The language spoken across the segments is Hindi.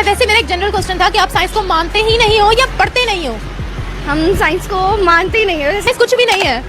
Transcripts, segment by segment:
मैं वैसे मेरा एक जनरल क्वेश्चन था कि आप साइंस को मानते ही नहीं हो या पढ़ते नहीं हो? हम साइंस को मानते ही नहीं है। साइंस कुछ भी नहीं है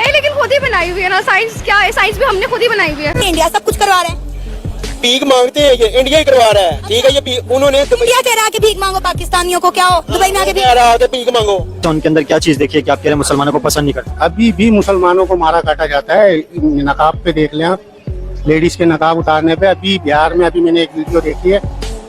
लेकिन खुद ही बनाई हुई है ना। साइंस क्या है? साइंस भी हमने खुद ही बनाई हुई है। इंडिया सब कुछ करवा रहा है। भीख मांगते हैं, ये इंडिया ही करवा रहा है। ठीक है, ये उन्होंने इंडिया कह रहा है कि भीख मांगो पाकिस्तानियों को, क्या हो दुबई में आके कह रहा है भीख मांगो। तो उनके अंदर क्या चीज देखिए कि आप कह रहे हैं मुसलमानों को पसंद नहीं करते? अभी भी मुसलमानों को मारा काटा जाता है। नकाब पे देख लें आप, लेडीज के नकाब उतारने पे। अभी बिहार में अभी मैंने एक वीडियो देखी है,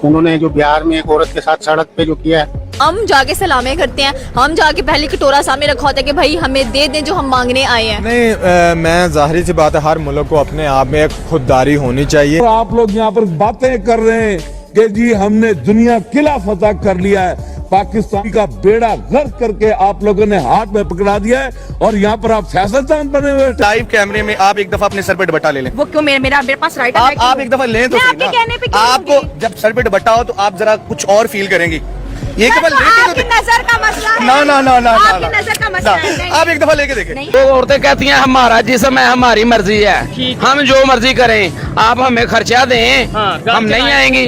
उन्होंने जो बिहार में एक औरत के साथ सड़क पे जो किया है। हम जाके सलामें करते हैं, हम जाके पहले कटोरा सामने रखा होता है कि भाई हमें दे दें जो हम मांगने आए हैं। नहीं, मैं जाहिर सी बात है, हर मुल्क को अपने आप में एक खुददारी होनी चाहिए। तो आप लोग यहाँ पर बातें कर रहे हैं कि जी हमने दुनिया किला फतह कर लिया है, पाकिस्तान का बेड़ा गर्क करके आप लोगों ने हाथ में पकड़ा दिया है और यहाँ पर आप सियासतदान बने हुए। लाइव कैमरे में आप एक दफा अपने सर पे दुपट्टा ले लें। वो क्यों? मेरे पास राइट है। आप एक दफा लें तो सही ना। कहने पे आपको जब सर पे दुपट्टा हो तो आप जरा कुछ और फील करेंगी। ये एक दफा लेके तो नजर का मसला है। ना आपकी नजर का मसला है। आप एक दफा लेके देखें। वो औरतें कहती हैं हमारा जिस्म है, हमारी मर्जी है, हम जो मर्जी करें, आप हमें खर्चा दें, हम नहीं आएंगी,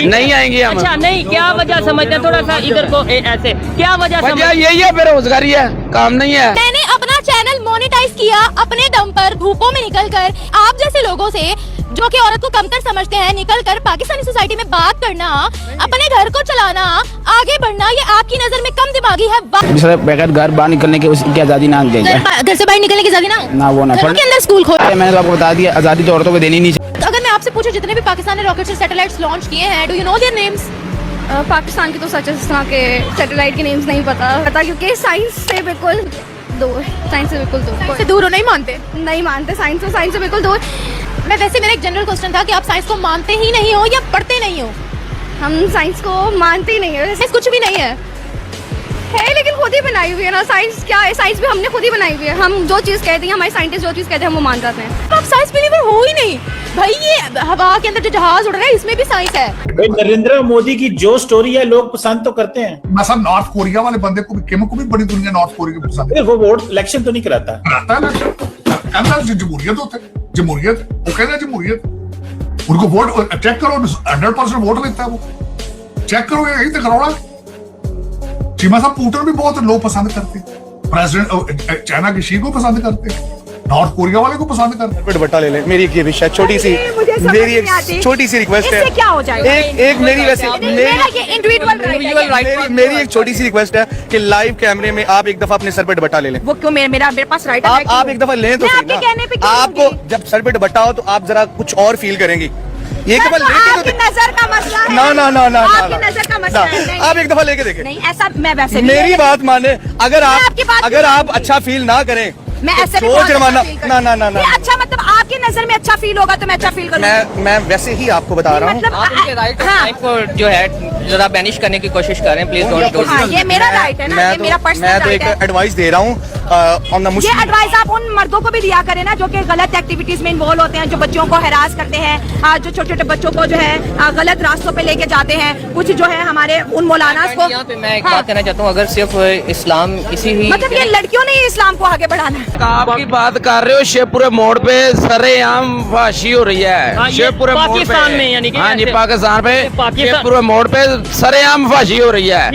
नहीं आएंगी हम। अच्छा, नहीं, क्या वजह समझते हैं? थोड़ा सा इधर को ऐसे, क्या वजह यही है, बेरोजगारी है, काम नहीं है। मैंने अपना चैनल मोनेटाइज किया अपने दम पर, धूपों में निकलकर आप जैसे लोगों से जो कि औरत को कमतर समझते हैं, निकलकर पाकिस्तानी सोसाइटी में बात करना, अपने घर को चलाना, आगे बढ़ना, ये आपकी नजर में कम दिमागी है। बगैर घर बाहर निकलने की उसकी आजादी ना दे जाए। घर से बाहर निकलने की आजादी ना वो ना घर के अंदर स्कूल खोल। मैंने तो आपको बता दिया, आजादी तो औरतों को देनी नहीं चाहिए। तो अगर मैं आपसे पूछूं, जितने भी पाकिस्तान ने रॉकेट से सैटेलाइट्स लॉन्च किए हैं, do you know their names? Pakistan के तो सच इस तरह के सैटेलाइट के नेम्स नहीं पता क्योंकि साइंस से बिल्कुल दूर। साइंस से बिल्कुल दूर। से दूर हो? नहीं मानते? नहीं मानते साइंस से बिल्कुल दूर। मैं वैसे मेरा एक जनरल क्वेश्चन था कि आप साइंस को मानते ही नहीं हो या पढ़ते नहीं हो? हम साइंस को मानते ही नहीं है। साइंस कुछ भी नहीं है लेकिन खुद ही बनाई हुई है ना। साइंस क्या है? साइंस भी हमने खुद ही बनाई हुई है। हम जो चीज़ कहते हैं, हमारे साइंटिस्ट जो चीज़ कहते हैं, हम वो मान जाते हैं। तो आप साइंस बिलीवर हो ही नहीं भाई। ये हवा के अंदर जो जहाज उड़ रहा है, इसमें भी साइंस है। नरेंद्र मोदी की जो स्टोरी है लोग पसंद तो करते हैं। मैं नॉर्थ कोरिया वाले बंदे को भी बड़ी दुनिया नॉर्थ कोरिया की पसंद है। वो वोट इलेक्शन तो नहीं कराता जमहूरियत होता है, जमहूरियत वो कहना है, जमहूरियत उनको वोट चेक करो, 100% वोट लेता है वो। चेक करो, यही तो करौड़ा। चीमा साहब पुतिन भी बहुत लोग पसंद करते हैं, प्रेसिडेंट चाइना की शी को पसंद करते हैं, नॉर्थ कोरिया वाले को पसंद करते हैं। दुपट्टा ले लें। मेरी एक शायद छोटी सी रिक्वेस्ट है। क्या हो जाएगा? एक मेरी वैसे मेरी एक छोटी सी रिक्वेस्ट है कि लाइव कैमरे में आप एक दफा अपने सर पे दुपट्टा ले लें। वो क्यों? मेरे पास राइट है। आप एक दफा लें तो सही ना। कहने पे आपको जब सर पे दुपट्टा हो तो आप जरा कुछ और फील करेंगी। ये एक दफा लेके तो नजर का मसला है। ना आपकी नजर का मसला है। आप एक दफा लेके देखें। नहीं, ऐसा मैं वैसे मेरी बात माने। अगर आप अच्छा फील ना करें, मैं ऐसे सोच रवाना ना अच्छा, मतलब आपकी नजर में अच्छा फील होगा तो मैं अच्छा फील करूंगा। मैं वैसे ही आपको बता रहा हूँ। आप इनके राइट को जो है जरा बैनिश करने की कोशिश करें प्लीज। डोंट। ये मेरा राइट है ना, ये मेरा पर्सनल राइट है। मैं तो एक एडवाइस दे रहा हूँ ऑन द मुस्लिम। ये एडवाइस आप उन मर्दों को भी दिया करें ना जो कि गलत एक्टिविटीज में इन्वॉल्व होते हैं, जो बच्चों को हैरास करते हैं, जो छोटे छोटे बच्चों को जो है गलत रास्तों पे लेके जाते हैं। कुछ जो है हमारे उन मौलाना को यहाँ पे मैं एक बात कहना चाहता हूँ, अगर सिर्फ इस्लाम इसी ही मतलब ये लड़कियों ने इस्लाम को आगे बढ़ाना है। आपकी बात कर रहे हो, शेखपुरे मोड़ पे सरेआम फांसी हो रही है। शेखपुरे मोड़ पाकिस्तान में, यानी कि हाँ जी, पाकिस्तान पे शेखपुरे मोड़ पे सरेआम फांसी हो रही है।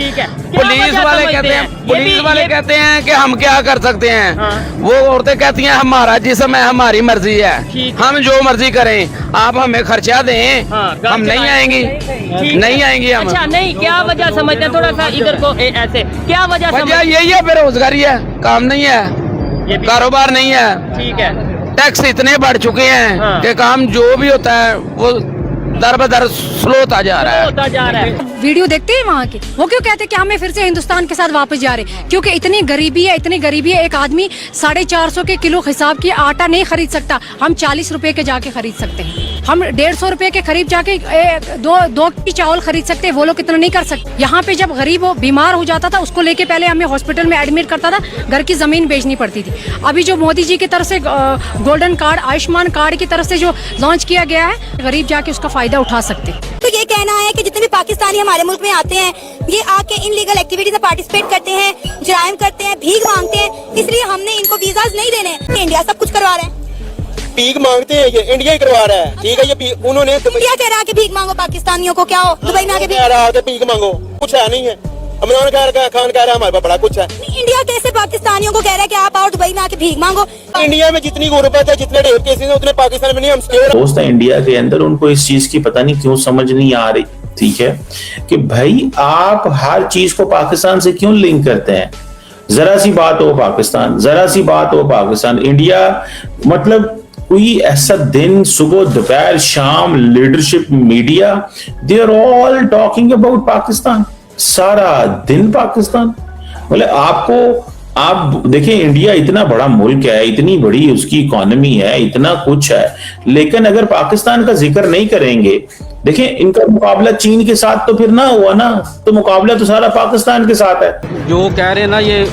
पुलिस वाले कहते हैं कि हम क्या कर सकते हैं। वो औरतें कहती हैं हमारा जिस्म है, हमारी मर्जी है, हम जो मर्जी करें, आप हमें खर्चा दें, हम नहीं आएंगी, नहीं आएंगी हम। अच्छा, नहीं, क्या वजह समझते हैं? थोड़ा सा इधर को ऐसे, क्या वजह? यही है, बेरोजगारी है, काम नहीं है, कारोबार नहीं है। ठीक है, टैक्स इतने बढ़ चुके हैं कि काम जो भी होता है वो दर बदर स्लो होता जा रहा है। वीडियो देखते हैं वहाँ के, वो क्यों कहते हैं कि हमें फिर से हिंदुस्तान के साथ वापस जा रहे, क्योंकि इतनी गरीबी है। एक आदमी 450 के किलो हिसाब की आटा नहीं खरीद सकता, हम 40 रुपए के जाके खरीद सकते हैं। हम 150 रुपए के करीब जाके दो की चावल खरीद सकते हैं, वो लोग इतना नहीं कर सकते। यहाँ पे जब गरीब बीमार हो जाता था, उसको लेके पहले हमें हॉस्पिटल में एडमिट करता था, घर की जमीन बेचनी पड़ती थी। अभी जो मोदी जी की तरफ से गोल्डन कार्ड, आयुष्मान कार्ड की तरफ से जो लॉन्च किया गया है, गरीब जाके उसका फायदा उठा सकते। तो ये कहना है कि जितने भी पाकिस्तानी हमारे मुल्क में आते हैं, ये आके इनलीगल एक्टिविटीज में पार्टिसिपेट करते हैं, जराइम करते हैं, भीख मांगते हैं, इसलिए हमने इनको वीजाज नहीं देने। इंडिया सब कुछ करवा रहे हैं। भीख मांगते हैं, ये इंडिया ही करवा रहा है, ठीक है। ये उन्होंने इंडिया कह रहा है कि भीख मांगो पाकिस्तानियों को, क्या हो दुबई में आके कह रहा है भीख मांगो, कुछ है नहीं है। इमरान खान कह रहा है हमारे पास बड़ा कुछ है। इंडिया कैसे पाकिस्तानियों को कह रहा है कि आप आओ दुबई में आके भीख मांगो? इंडिया में जितनी गुर्बत है, जितने रेप केसेस हैं, उतने पाकिस्तान में नहीं। हम दोस्त है इंडिया के अंदर, उनको इस चीज की पता नहीं क्यों समझ नहीं आ रही, ठीक है, कि भाई आप हर चीज को पाकिस्तान से क्यों लिंक करते हैं। जरा सी बात हो पाकिस्तान, जरा सी बात हो पाकिस्तान, इंडिया, मतलब कोई ऐसा दिन सुबह दोपहर शाम leadership media they are all talking about Pakistan, सारा दिन पाकिस्तान। मतलब आप देखिए इंडिया इतना बड़ा मुल्क है, इतनी बड़ी उसकी इकोनॉमी है, इतना कुछ है, लेकिन अगर पाकिस्तान का जिक्र नहीं करेंगे, देखिए इनका मुकाबला चीन के साथ तो फिर ना हुआ ना, तो मुकाबला तो सारा पाकिस्तान के साथ है। जो कह रहे हैं ना ये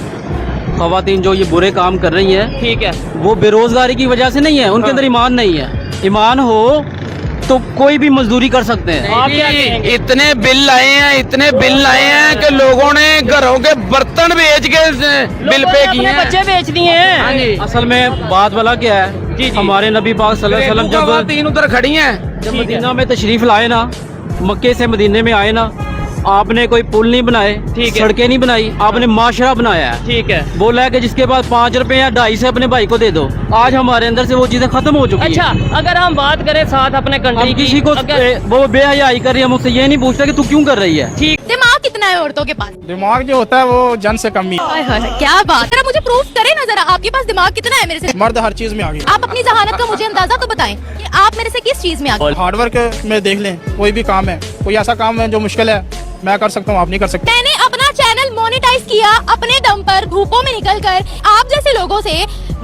खवातीन जो ये बुरे काम कर रही हैं, ठीक है, वो बेरोजगारी की वजह से नहीं है, उनके अंदर ईमान नहीं है। ईमान हो तो कोई भी मजदूरी कर सकते हैं। आप क्या कहेंगे? इतने बिल आए हैं, इतने बिल आए हैं कि लोगों ने घरों के बर्तन बेच के बिल पे किए हैं, बच्चे बेच दिए हैं। असल में बात वाला क्या है, जी, हमारे नबी पाक सल्लल्लाहु अलैहि वसल्लम जब तीन उधर खड़ी हैं, जब मदीना में तशरीफ लाए ना, मक्के से मदीने में आए ना, आपने कोई पुल नहीं बनाए, ठीक है, सड़कें नहीं बनाई, आपने माशरा बनाया है, ठीक है। बोला है कि जिसके पास 5 रुपए या 2.5 से अपने भाई को दे दो। आज हमारे अंदर से वो चीजें खत्म हो चुकी अच्छा, अगर हम बात करें साथ अपने कंट्री की, किसी को वो बेहयाई कर रही है, मुझसे ये नहीं पूछता कि तू क्यों कर रही है। ठीक, दिमाग कितना है औरतों के पास? दिमाग जो होता है वो जन से कम ही है। क्या बात, जरा मुझे प्रूफ करे ना, जरा आपके पास दिमाग कितना है मेरे से? मर्द हर चीज में आगे। आप अपनी जहानत का मुझे अंदाजा तो बताएं कि आप मेरे से किस चीज में आगे? हार्डवर्क में देख लें, कोई भी काम है, कोई ऐसा काम है जो मुश्किल है, मैं कर सकता हूँ, आप नहीं कर सकते। मैंने अपना चैनल मोनेटाइज किया अपने दम पर, धूपों में निकलकर, आप जैसे लोगों से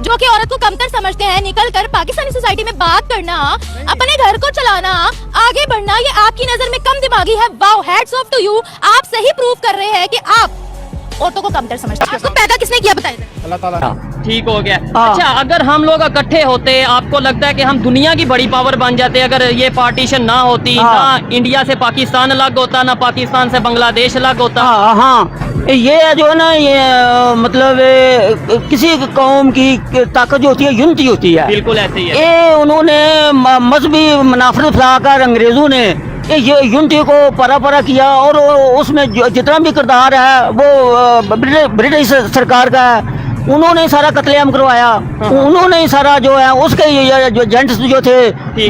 जो कि औरत को कमतर समझते हैं, निकलकर पाकिस्तानी सोसाइटी में बात करना, अपने घर को चलाना, आगे बढ़ना, ये आपकी नजर में कम दिमागी है। Wow, hats off to you, आप सही प्रूव कर रहे हैं कि आप औरतों को कमतर समझते हैं। आपको पैदा किसने किया बताइए? अल्लाह ताला। ठीक हो गया। अच्छा, अगर हम लोग इकट्ठे होते, आपको लगता है कि हम दुनिया की बड़ी पावर बन जाते? अगर ये पार्टीशन ना होती, ना इंडिया से पाकिस्तान अलग होता, ना पाकिस्तान से बांग्लादेश अलग होता। हाँ, ये जो है ना, ये मतलब किसी कौम की ताकत जो होती है, यूनिटी होती है। बिल्कुल ऐसे ही है। ये उन्होंने मजहबी मुनाफरत फैलाकर अंग्रेजों ने ये यूनिटी को परा किया, और उसमें जितना भी किरदार है वो ब्रिटिश सरकार का है। उन्होंने सारा कत्लेआम करवाया, उन्होंने सारा जो है उसके जो जेंट्स जो थे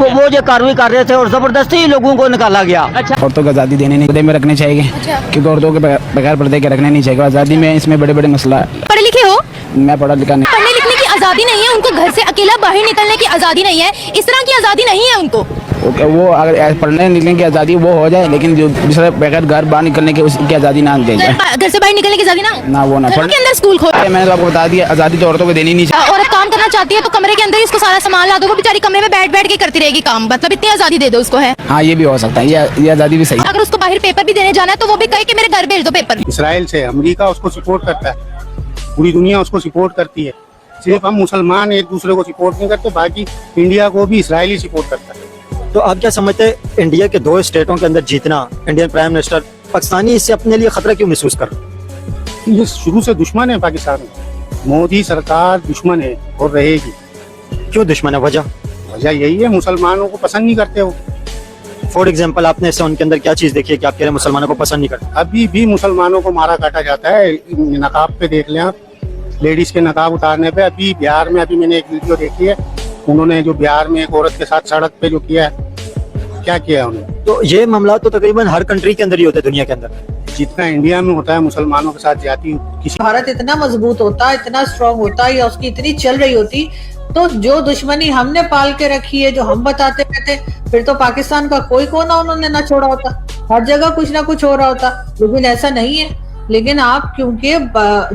वो जो कार्रवाई कर रहे थे, और जबरदस्ती लोगों को निकाला गया। अच्छा, औरतों को आज़ादी देने नहीं, पर्दे में रखने चाहिए, क्योंकि औरतों के बगैर पर्दे के रखने नहीं चाहिए। आज़ादी में इसमें बड़े बड़े मसला है। पढ़े लिखे हो? मैं पढ़ा लिखा नहीं। पढ़ने लिखने की आजादी नहीं है उनको, घर से अकेला बाहर निकलने की आजादी नहीं है, इस तरह की आजादी नहीं है उनको। वो अगर पढ़ने निकलने की आज़ादी वो हो जाए, लेकिन जो दूसरे बगैर घर बाहर निकलने की उसकी आज़ादी ना दी जाए। घर से बाहर निकलने की आजादी ना वो ना घरों के अंदर स्कूल खोल। मैंने तो आपको बता दिया, आज़ादी तो औरतों को देनी नहीं चाहिए। औरत काम करना चाहती है तो कमरे के अंदर ही उसको सारा सामान ला दो, वो बेचारी कमरे में बैठ के करती रहेगी काम, मतलब इतनी आजादी दे दो उसको। है हाँ, ये भी हो सकता है, ये आज़ादी भी सही। अगर उसको बाहर पेपर भी देने जाना है तो वो भी कहे कि मेरे घर भेज दो पेपर। इसराइल से अमेरिका उसको सपोर्ट करता है, पूरी दुनिया उसको सपोर्ट करती है। सिर्फ हम मुसलमान एक दूसरे को सपोर्ट नहीं करते, बाकी इंडिया को भी इसराइल ही सपोर्ट करता है। तो आप क्या समझते हैं इंडिया के 2 स्टेटों के अंदर जीतना, इंडियन प्राइम मिनिस्टर पाकिस्तानी इससे अपने लिए खतरा क्यों महसूस कर रहे हैं? ये शुरू से दुश्मन है पाकिस्तान में, मोदी सरकार दुश्मन है और रहेगी। क्यों दुश्मन है? वजह यही है, मुसलमानों को पसंद नहीं करते वो। फॉर एग्जाम्पल आपने इससे उनके अंदर क्या चीज देखी है कि आप कह रहे हैं मुसलमानों को पसंद नहीं करते? अभी भी मुसलमानों को मारा काटा जाता है। नकाब पे देख लें आप, लेडीज के नकाब उतारने पे। अभी बिहार में अभी मैंने एक वीडियो देखी है, उन्होंने जो बिहार में एक औरत के साथ सड़क पे जो किया है, क्या किया उन्होंने। तो ये मामला तो तकरीबन हर कंट्री के अंदर ही होता है, दुनिया के अंदर। जितना इंडिया में होता है मुसलमानों के साथ जाती किसी। भारत इतना मजबूत होता, इतना स्ट्रांग होता, या उसकी इतनी चल रही होती, तो जो दुश्मनी हमने पाल के रखी है, जो हम बताते रहते, फिर तो पाकिस्तान का कोई कोना उन्होंने ना छोड़ा होता, हर जगह कुछ ना कुछ हो रहा होता। लेकिन ऐसा नहीं है। लेकिन आप क्योंकि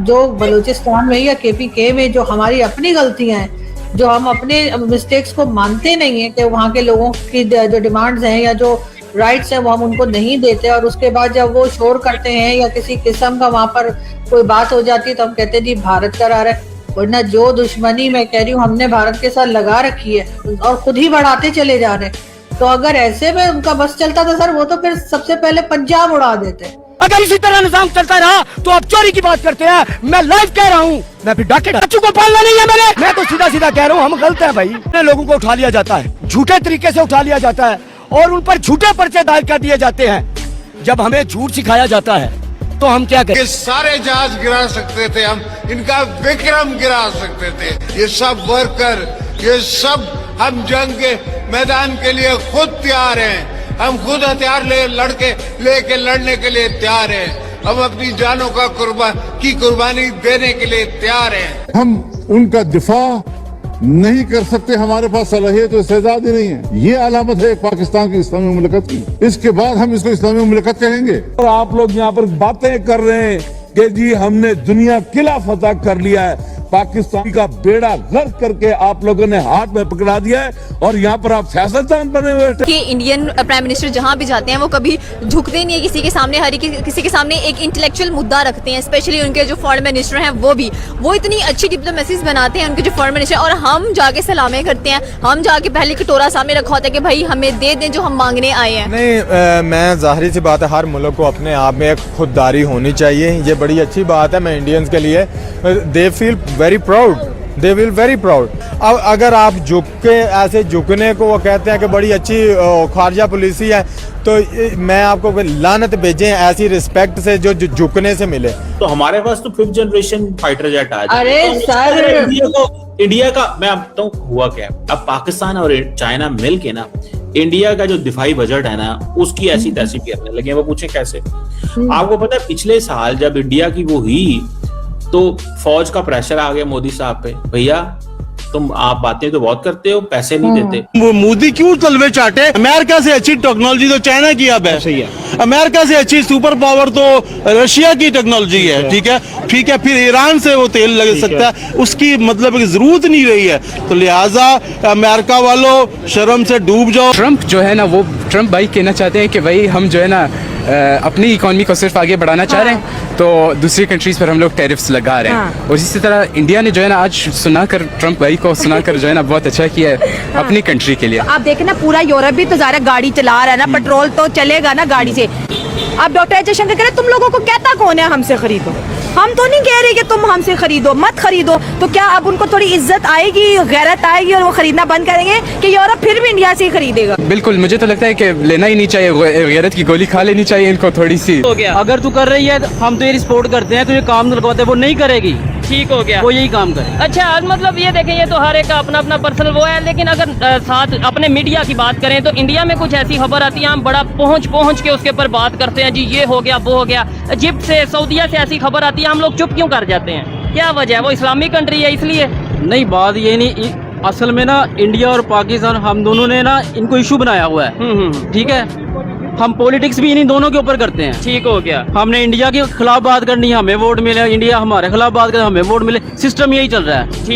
जो बलूचिस्तान में या KPK में जो हमारी अपनी गलतियां हैं, जो हम अपने मिस्टेक्स को मानते नहीं है, कि वहाँ के लोगों की जो डिमांड्स हैं या जो राइट्स हैं वो हम उनको नहीं देते, और उसके बाद जब वो शोर करते हैं या किसी किस्म का वहाँ पर कोई बात हो जाती है तो हम कहते हैं जी भारत करा रहा है। वरना जो दुश्मनी मैं कह रही हूँ हमने भारत के साथ लगा रखी है और खुद ही बढ़ाते चले जा रहे हैं। तो अगर ऐसे में उनका बस चलता था सर, वो तो फिर सबसे पहले पंजाब उड़ा देते। अगर इसी तरह निजाम चलता रहा तो आप चोरी की बात करते हैं। मैं लाइव कह रहा हूँ, मैं फिर डॉक्टर बच्चों को पालना नहीं है मैंने। मैं तो सीधा सीधा कह रहा हूँ, हम गलत है भाई। लोगों को उठा लिया जाता है, झूठे तरीके से उठा लिया जाता है और उन पर झूठे पर्चे दायर कर दिए जाते हैं। जब हमें झूठ सिखाया जाता है तो हम क्या करें? ये सारे जहाज गिरा सकते थे हम, इनका विक्रम गिरा सकते थे। ये सब वर्कर, ये सब हम जंग के मैदान के लिए खुद तैयार हैं। हम खुद हथियार लेके लड़ने के लिए तैयार हैं। हम अपनी जानों का कुर्बानी देने के लिए तैयार हैं। हम उनका दिफा नहीं कर सकते, हमारे पास सलाहियत और इस्तेदाद ही नहीं है। ये अलामत है पाकिस्तान की इस्लामी मुमलकत की। इसके बाद हम इसको इस्लामी मुमलकत कहेंगे। और आप लोग यहाँ पर बातें कर रहे हैं कि जी हमने दुनिया किला फतह कर लिया है, पाकिस्तान का बेड़ा गर्क करके आप लोगों ने हाथ में पकड़ा दिया है और यहाँ पर आप सियासतदान बने हुए हैं। कि इंडियन प्राइम मिनिस्टर जहाँ भी जाते हैं वो कभी झुकते नहीं है किसी के सामने, हर किसी के सामने एक इंटेलेक्चुअल मुद्दा रखते हैं। स्पेशली उनके जो फॉरेन मिनिस्टर हैं वो इतनी अच्छी डिप्लोमेसीज बनाते हैं उनके जो फॉरेन मिनिस्टर, और हम जाके सलामी करते हैं। हम जाके पहले कटोरा सामने रखा होता है कि भाई हमें दे दें जो हम मांगने आए हैं। नहीं, मैं जाहिर सी बात है, हर मुल्क को अपने आप में एक खुददारी होनी चाहिए। ये बड़ी अच्छी बात है। मैं इंडियंस के लिए they feel very proud, they will very proud. अब अगर आप ऐसे झुकने को वो कहते हैं कि बड़ी अच्छी खारजा पॉलिसी है, तो मैं आपको लानत भेजें ऐसी रिस्पेक्ट से जो झुकने से मिले। तो हमारे पास तो 5th जनरेशन फाइटर जेट आ जाए। अरे सर, इंडिया का मैं आप बताऊं हुआ क्या है। अब पाकिस्तान और चाइना मिल के ना इंडिया का जो दिफाई बजट है ना उसकी ऐसी तैसी करने लगे। वो पूछे कैसे? आपको पता है पिछले साल जब इंडिया की वो हुई तो फौज का प्रेशर आ गया मोदी साहब पे, भैया तुम आप बातें तो बहुत करते हो, पैसे नहीं देते। वो मोदी क्यों तलवे चाटे? अमेरिका से अच्छी टेक्नोलॉजी तो चाइना की अब है, सही है। अमेरिका से अच्छी सुपर पावर तो रशिया की टेक्नोलॉजी है, ठीक है। फिर ईरान से वो तेल लग सकता है, उसकी मतलब जरूरत नहीं रही है। तो लिहाजा अमेरिका वालों शर्म से डूब जाओ। ट्रम्प जो है ना, वो ट्रम्प भाई कहना चाहते हैं कि भाई हम जो है ना अपनी इकोनॉमी को सिर्फ आगे बढ़ाना चाह रहे हैं, तो दूसरी कंट्रीज पर हम लोग टैरिफ्स लगा रहे हैं। और इसी तरह इंडिया ने जो है ना आज सुनाकर, ट्रम्प भाई को सुनाकर जो है ना बहुत अच्छा किया है अपनी कंट्री के लिए। आप देखें ना, पूरा यूरोप भी तो ज़्यादा गाड़ी चला रहा है ना, पेट्रोल तो चलेगा ना गाड़ी से। अब डॉक्टर जयशंकर कह रहे तुम लोगों को कहता कौन है हमसे खरीदो? हम तो नहीं कह रहे कि तुम हमसे खरीदो, मत खरीदो। तो क्या अब उनको थोड़ी इज्जत आएगी, गैरत आएगी और वो खरीदना बंद करेंगे कि यूरोप फिर भी इंडिया से ही खरीदेगा? बिल्कुल, मुझे तो लगता है कि लेना ही नहीं चाहिए, गैरत की गोली खा लेनी चाहिए इनको थोड़ी सी। हो गया, अगर तू कर रही है हम तो ये सपोर्ट करते हैं, तुझे काम लगवाते हैं, वो नहीं करेगी, ठीक हो गया, वो यही काम करे। अच्छा, मतलब ये देखें, ये तो हर एक का अपना अपना पर्सनल वो है। लेकिन अगर साथ अपने मीडिया की बात करें तो इंडिया में कुछ ऐसी खबर आती है, हम बड़ा पहुंच के उसके ऊपर बात करते हैं, जी ये हो गया वो हो गया। इजिप्ट से, सऊदीया से ऐसी खबर आती है, हम लोग चुप क्यों कर जाते हैं? क्या वजह है? वो इस्लामिक कंट्री है इसलिए? नहीं, बात ये नहीं, असल में ना इंडिया और पाकिस्तान हम दोनों ने ना इनको इशू बनाया हुआ है, ठीक है। हम पॉलिटिक्स भी इन्हीं दोनों के ऊपर करते हैं, ठीक हो गया। हमने इंडिया के खिलाफ बात करनी है, हमें वोट मिले, इंडिया हमारे खिलाफ बात करे, हमें वोट मिले, सिस्टम यही चल रहा है।